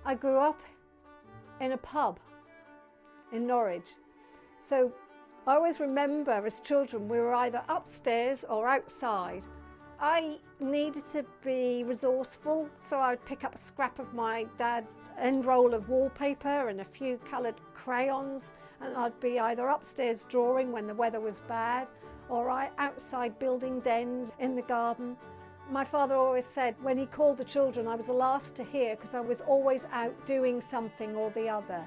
I grew up in a pub in Norwich. So I always remember as children we were either upstairs or outside. I needed to be resourceful, so I'd pick up a scrap of my dad's end roll of wallpaper and a few coloured crayons, and I'd be either upstairs drawing when the weather was bad or outside building dens in the garden. My father always said when he called the children I was the last to hear because I was always out doing something or the other.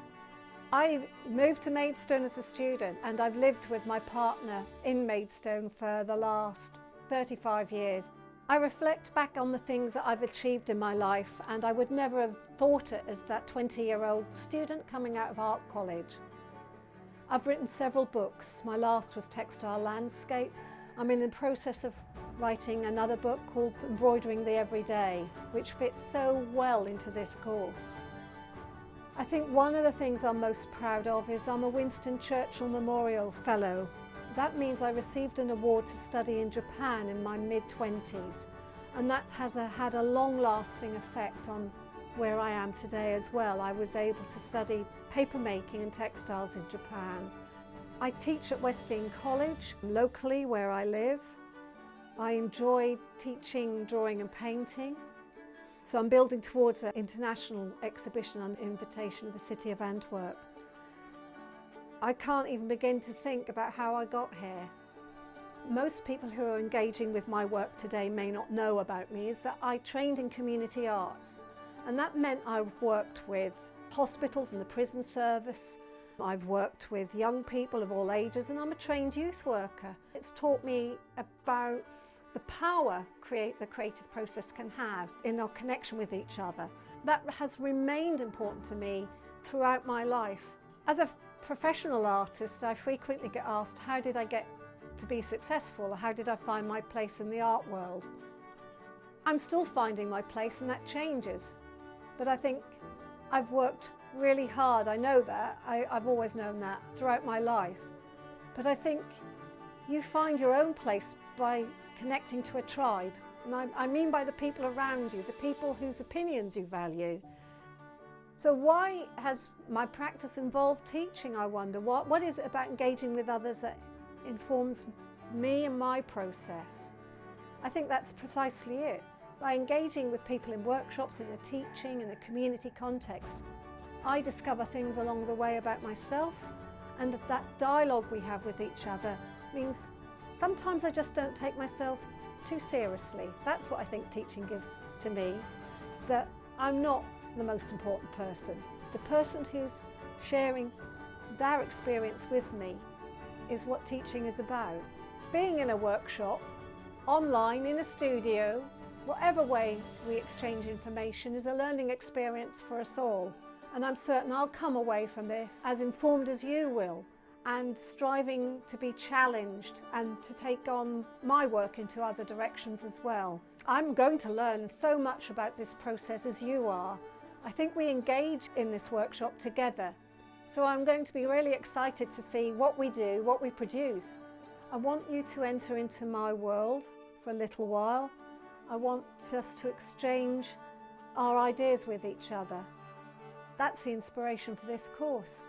I moved to Maidstone as a student, and I've lived with my partner in Maidstone for the last 35 years. I reflect back on the things that I've achieved in my life, and I would never have thought it as that 20-year-old student coming out of art college. I've written several books. My last was Textile Landscape. I'm in the process of writing another book called Embroidering the Everyday, which fits so well into this course. I think one of the things I'm most proud of is I'm a Winston Churchill Memorial Fellow. That means I received an award to study in Japan in my mid-20s, and that has had a long-lasting effect on where I am today as well. I was able to study papermaking and textiles in Japan. I teach at Westdean College, locally where I live. I enjoy teaching drawing and painting. So I'm building towards an international exhibition on invitation of the City of Antwerp. I can't even begin to think about how I got here. Most people who are engaging with my work today may not know about me is that I trained in community arts, and that meant I've worked with hospitals and the prison service. I've worked with young people of all ages, and I'm a trained youth worker. It's taught me about the power the creative process can have in our connection with each other. That has remained important to me throughout my life. As a professional artist, I frequently get asked, how did I get to be successful, or how did I find my place in the art world? I'm still finding my place, and that changes. But I think I've worked really hard. I know that. I've always known that throughout my life. But I think you find your own place by connecting to a tribe. And I mean by the people around you, the people whose opinions you value. So why has my practice involved teaching, I wonder? What is it about engaging with others that informs me and my process? I think that's precisely it. By engaging with people in workshops, in a teaching, in a community context, I discover things along the way about myself, and that dialogue we have with each other means sometimes I just don't take myself too seriously. That's what I think teaching gives to me, that I'm not the most important person. The person who's sharing their experience with me is what teaching is about. Being in a workshop, online, in a studio, whatever way we exchange information is a learning experience for us all. And I'm certain I'll come away from this as informed as you will, and striving to be challenged and to take on my work into other directions as well. I'm going to learn so much about this process as you are. I think we engage in this workshop together. So I'm going to be really excited to see what we do, what we produce. I want you to enter into my world for a little while. I want us to exchange our ideas with each other. That's the inspiration for this course.